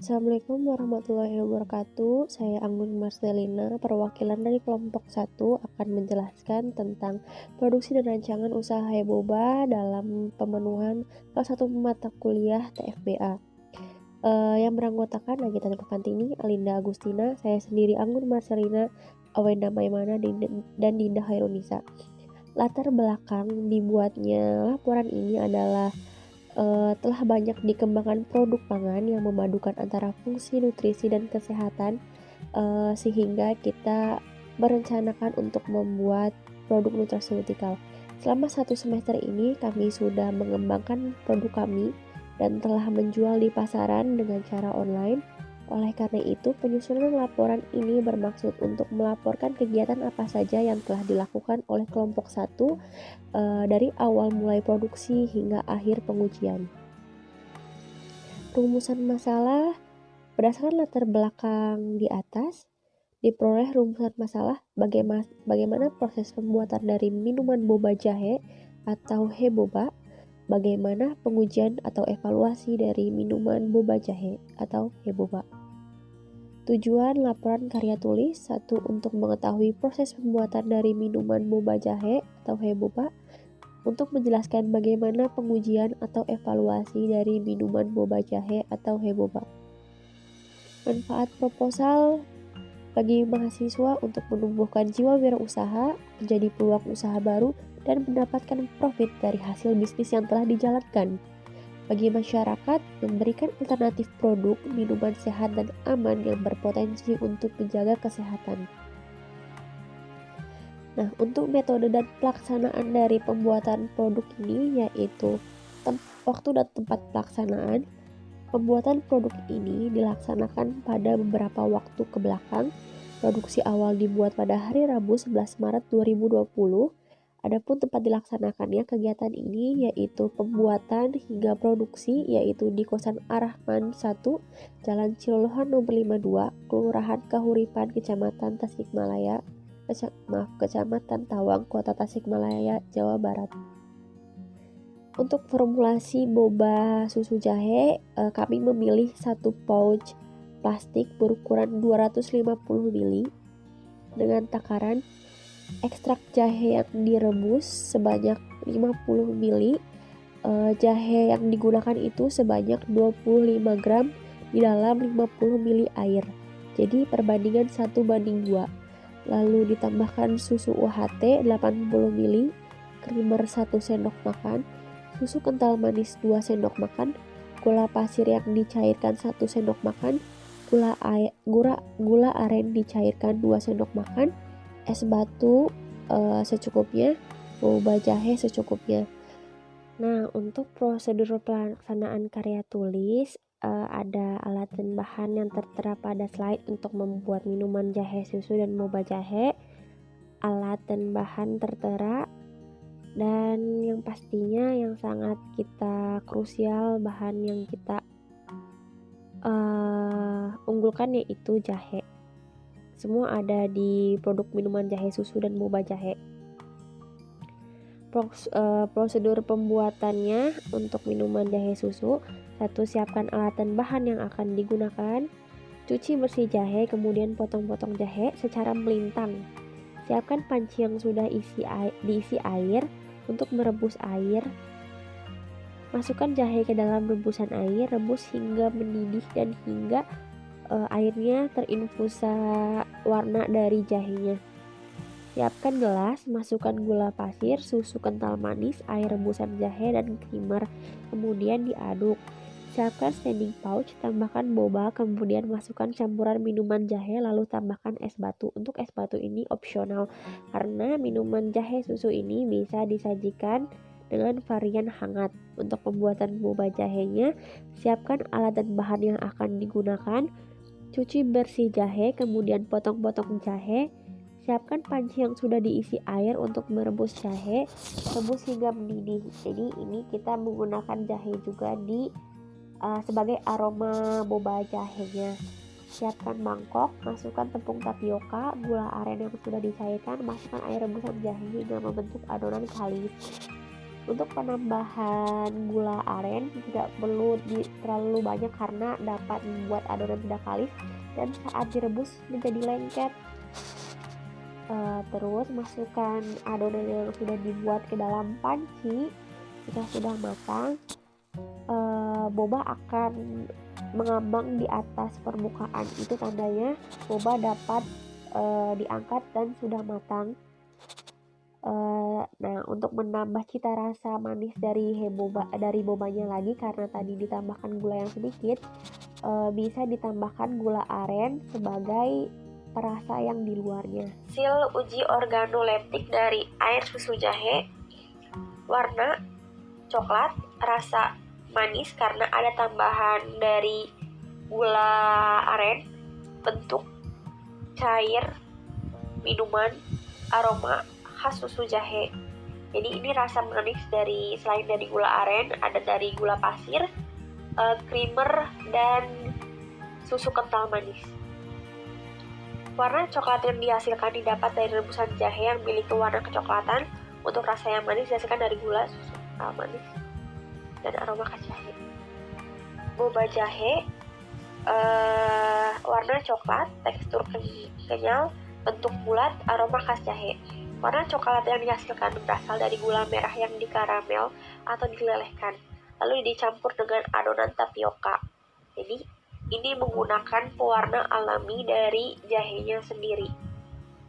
Assalamualaikum warahmatullahi wabarakatuh. Saya Anggun Marcelina, perwakilan dari kelompok 1 akan menjelaskan tentang produksi dan rancangan usaha Heboba dalam pemenuhan salah satu mata kuliah TFBA. Yang beranggotakan Nagita Nurfantini, Alinda Agustina, saya sendiri Anggun Marcelina, Awenda Maimana, dan Dinda Hairunisa. Latar belakang dibuatnya laporan ini adalah telah banyak dikembangkan produk pangan yang memadukan antara fungsi, nutrisi, dan kesehatan, sehingga kita merencanakan untuk membuat produk nutraceutikal. Selama 1 semester ini kami sudah mengembangkan produk kami dan telah menjual di pasaran dengan cara online. Oleh karena itu, penyusunan laporan ini bermaksud untuk melaporkan kegiatan apa saja yang telah dilakukan oleh kelompok 1 dari awal mulai produksi hingga akhir pengujian. Rumusan masalah berdasarkan latar belakang di atas, diperoleh rumusan masalah bagaimana proses pembuatan dari minuman boba jahe atau Heboba, bagaimana pengujian atau evaluasi dari minuman boba jahe atau Heboba. Tujuan laporan karya tulis: 1. Untuk mengetahui proses pembuatan dari minuman boba jahe atau Heboba, untuk menjelaskan bagaimana pengujian atau evaluasi dari minuman boba jahe atau Heboba. Manfaat proposal bagi mahasiswa untuk menumbuhkan jiwa wirausaha, menjadi peluang usaha baru, dan mendapatkan profit dari hasil bisnis yang telah dijalankan. Bagi masyarakat, memberikan alternatif produk minuman sehat dan aman yang berpotensi untuk menjaga kesehatan. Nah, untuk metode dan pelaksanaan dari pembuatan produk ini yaitu waktu dan tempat pelaksanaan. Pembuatan produk ini dilaksanakan pada beberapa waktu ke belakang. Produksi awal dibuat pada hari Rabu 11 Maret 2020. Adapun tempat dilaksanakannya kegiatan ini yaitu pembuatan hingga produksi yaitu di kosan Arahman 1, Jalan Cilolohan nomor 52, Kelurahan Kahuripan, Kecamatan Tawang, Kota Tasikmalaya, Jawa Barat. Untuk formulasi boba susu jahe, kami memilih 1 pouch plastik berukuran 250 ml dengan takaran ekstrak jahe yang direbus sebanyak 50 ml. Jahe yang digunakan itu sebanyak 25 gram di dalam 50 ml air. Jadi perbandingan 1:2. Lalu ditambahkan susu UHT 80 ml, creamer 1 sendok makan, susu kental manis 2 sendok makan, gula pasir yang dicairkan 1 sendok makan, gula aren dicairkan 2 sendok makan, es batu secukupnya, boba jahe secukupnya. Nah, untuk prosedur pelaksanaan karya tulis, ada alat dan bahan yang tertera pada slide untuk membuat minuman jahe susu dan boba jahe. Alat dan bahan tertera, dan yang pastinya yang sangat kita krusial, bahan yang kita unggulkan yaitu jahe. Semua ada di produk minuman jahe susu dan boba jahe. Prosedur pembuatannya untuk minuman jahe susu: 1. Siapkan alat dan bahan yang akan digunakan. Cuci bersih jahe, kemudian potong-potong jahe secara melintang. Siapkan panci yang sudah diisi air untuk merebus air. Masukkan jahe ke dalam rebusan air, rebus hingga mendidih dan hingga airnya terinfusa warna dari jahenya. Siapkan gelas, masukkan gula pasir, susu kental manis, air rebusan jahe, dan creamer, kemudian diaduk. Siapkan standing pouch, tambahkan boba, kemudian masukkan campuran minuman jahe, lalu tambahkan es batu. Untuk es batu ini opsional, karena minuman jahe susu ini bisa disajikan dengan varian hangat. Untuk pembuatan boba jahenya, siapkan alat dan bahan yang akan digunakan. Cuci bersih jahe, kemudian potong-potong jahe. Siapkan panci yang sudah diisi air untuk merebus jahe, rebus hingga mendidih. Jadi ini kita menggunakan jahe juga sebagai aroma boba jahenya. Siapkan mangkok, masukkan tepung tapioka, gula aren yang sudah dicairkan, masukkan air rebusan jahe hingga membentuk adonan kalis. Untuk penambahan gula aren tidak perlu terlalu banyak karena dapat membuat adonan tidak kalis dan saat direbus menjadi lengket. Terus masukkan adonan yang sudah dibuat ke dalam panci. Jika sudah matang, boba akan mengambang di atas permukaan. Itu tandanya boba dapat diangkat dan sudah matang. Nah, untuk menambah cita rasa manis dari bobanya lagi karena tadi ditambahkan gula yang sedikit, bisa ditambahkan gula aren sebagai perasa yang di luarnya. Hasil uji organoleptik dari air susu jahe, warna coklat, rasa manis karena ada tambahan dari gula aren, bentuk cair, minuman, aroma khas susu jahe. Jadi ini rasa manis dari selain dari gula aren, ada dari gula pasir, creamer, dan susu kental manis. Warna coklat yang dihasilkan didapat dari rebusan jahe yang memiliki warna kecoklatan. Untuk rasa yang manis dihasilkan dari gula, susu kental manis, dan aroma khas jahe. Boba jahe warna coklat, tekstur kenyal, bentuk bulat, aroma khas jahe. Warna coklat yang dihasilkan berasal dari gula merah yang dikaramel atau dilelehkan, lalu dicampur dengan adonan tapioka. Jadi, ini menggunakan pewarna alami dari jahenya sendiri.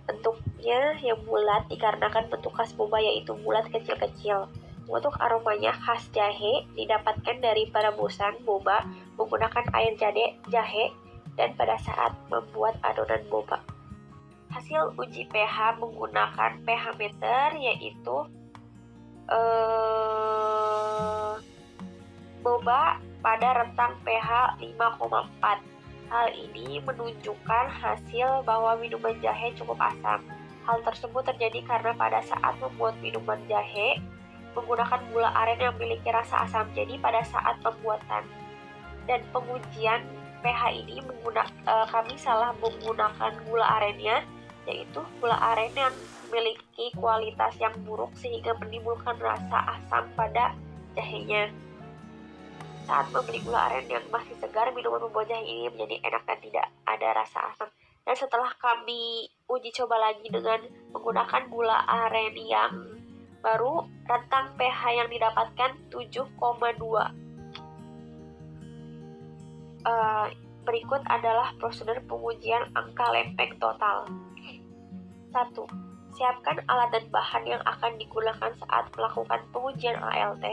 Bentuknya yang bulat dikarenakan bentuk khas boba yaitu bulat kecil-kecil. Untuk aromanya khas jahe didapatkan dari perebusan boba menggunakan air jahe dan pada saat membuat adonan boba. Hasil uji pH menggunakan pH meter yaitu boba pada rentang pH 5,4. Hal ini menunjukkan hasil bahwa minuman jahe cukup asam. Hal tersebut terjadi karena pada saat membuat minuman jahe menggunakan gula aren yang memiliki rasa asam. Jadi pada saat pembuatan dan pengujian pH ini kami salah menggunakan gula arennya, yaitu gula aren yang memiliki kualitas yang buruk sehingga menimbulkan rasa asam pada jahenya. Saat membeli gula aren yang masih segar, minuman membuat jahe ini menjadi enak dan tidak ada rasa asam. Dan setelah kami uji coba lagi dengan menggunakan gula aren yang baru, rentang pH yang didapatkan 7,2. Berikut adalah prosedur pengujian angka lempeng total. 1. Siapkan alat dan bahan yang akan digunakan saat melakukan pengujian ALT.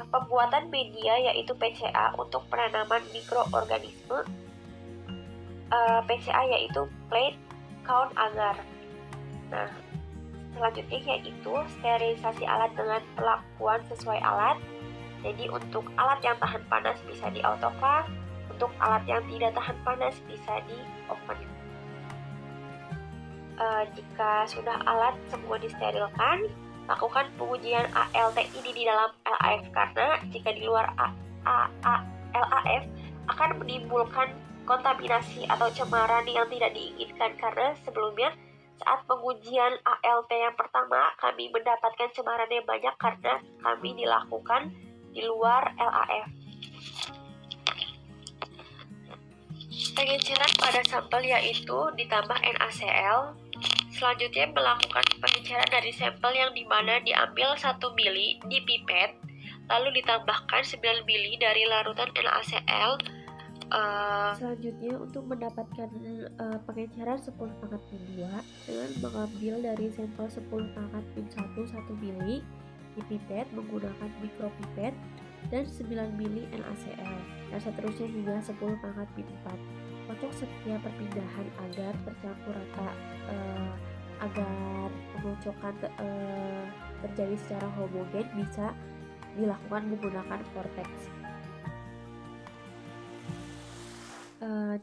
Pembuatan media yaitu PCA untuk penanaman mikroorganisme. PCA yaitu plate count agar. Nah, selanjutnya yaitu sterilisasi alat dengan perlakuan sesuai alat. Jadi untuk alat yang tahan panas bisa di autoclave, untuk alat yang tidak tahan panas bisa di oven. Jika sudah alat semua disterilkan, lakukan pengujian ALT ini di dalam LAF karena jika di luar LAF akan menimbulkan kontaminasi atau cemaran yang tidak diinginkan karena sebelumnya saat pengujian ALT yang pertama kami mendapatkan cemaran yang banyak karena kami dilakukan di luar LAF. Pengenceran pada sampel yaitu ditambah NaCl. Selanjutnya melakukan pengenceran dari sampel yang dimana diambil 1 mili di pipet, lalu ditambahkan 9 mili dari larutan NaCl. Selanjutnya untuk mendapatkan pengenceran 10⁻min 2 dengan mengambil dari sampel 10⁻min 1 mili di pipet menggunakan mikropipet dan 9 mili NaCl dan seterusnya hingga 10⁻min 4. Kocok setiap perpindahan agar tercampur rata, agar pengocokan terjadi secara homogen bisa dilakukan menggunakan vortex.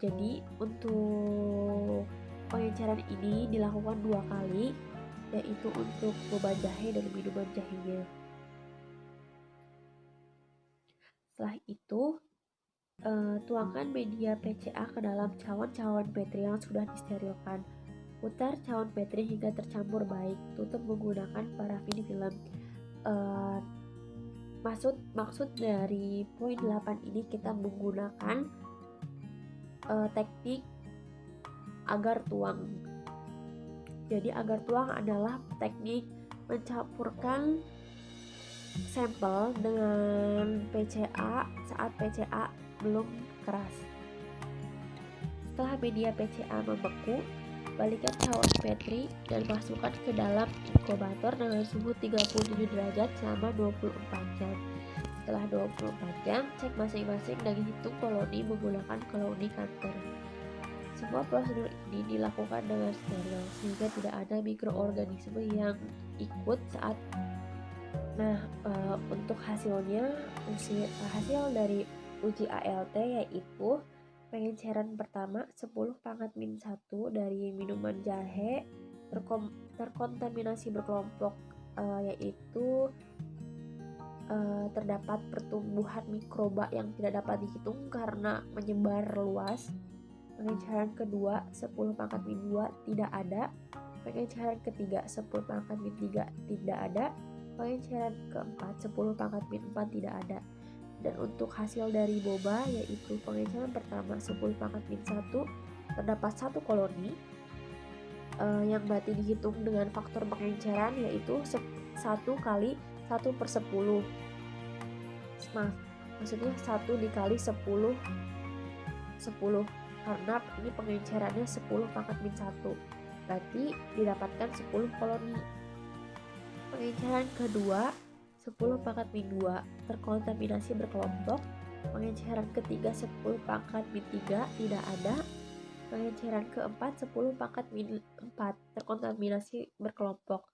Jadi untuk pengenceran ini dilakukan 2 kali, yaitu untuk boba jahe dan minuman jahenya. Setelah itu tuangkan media PCA ke dalam cawan-cawan baterai yang sudah disterilkan. Putar cawan Petri hingga tercampur baik. Tutup menggunakan parafin film. Uh, maksud dari poin 8 ini kita menggunakan teknik agar tuang. Jadi agar tuang adalah teknik mencampurkan sampel dengan PCA saat PCA belum keras. Setelah media PCA membeku, balikkan cawan Petri dan masukkan ke dalam inkubator dengan suhu 37 derajat selama 24 jam. Setelah 24 jam, cek masing-masing dan hitung koloni menggunakan koloni counter. Semua prosedur ini dilakukan dengan steril sehingga tidak ada mikroorganisme yang ikut saat. Untuk hasilnya, hasil dari uji ALT yaitu pengenceran pertama 10 pangkat min 1 dari minuman jahe terkontaminasi berkelompok, yaitu terdapat pertumbuhan mikroba yang tidak dapat dihitung karena menyebar luas. Pengenceran kedua 10 pangkat min 2 tidak ada. Pengenceran ketiga 10 pangkat min 3 tidak ada. Pengenceran keempat 10 pangkat min 4 tidak ada. Dan untuk hasil dari boba yaitu pengenceran pertama 10 pangkat min 1 terdapat 1 koloni, yang berarti dihitung dengan faktor pengenceran yaitu 1 kali 1/10. Maksudnya 1 dikali 10 karena ini pengencerannya 10 pangkat min 1, berarti didapatkan 10 koloni. Pengenceran kedua 10 pangkat min 2 terkontaminasi berkelompok. Pengenceran ketiga 10 pangkat min 3 tidak ada. Pengenceran keempat 10 pangkat min 4 terkontaminasi berkelompok.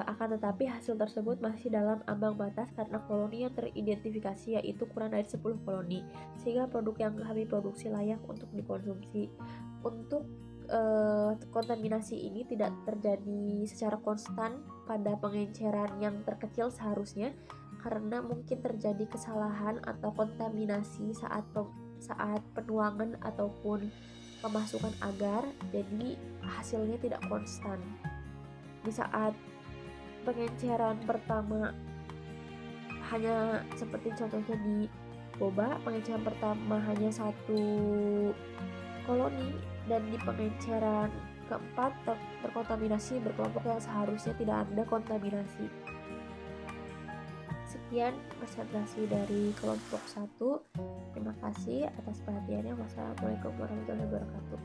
Akan tetapi hasil tersebut masih dalam ambang batas karena koloni yang teridentifikasi yaitu kurang dari 10 koloni, sehingga produk yang kami produksi layak untuk dikonsumsi. Untuk kontaminasi ini tidak terjadi secara konstan pada pengenceran yang terkecil seharusnya, karena mungkin terjadi kesalahan atau kontaminasi saat penuangan ataupun pemasukan agar, jadi hasilnya tidak konstan. Di saat pengenceran pertama hanya seperti contohnya di boba, pengenceran pertama hanya 1 koloni, dan di pengenceran keempat terkontaminasi berkelompok yang seharusnya tidak ada kontaminasi. Sekian presentasi dari kelompok 1. Terima kasih atas perhatiannya. Wassalamualaikum warahmatullahi wabarakatuh.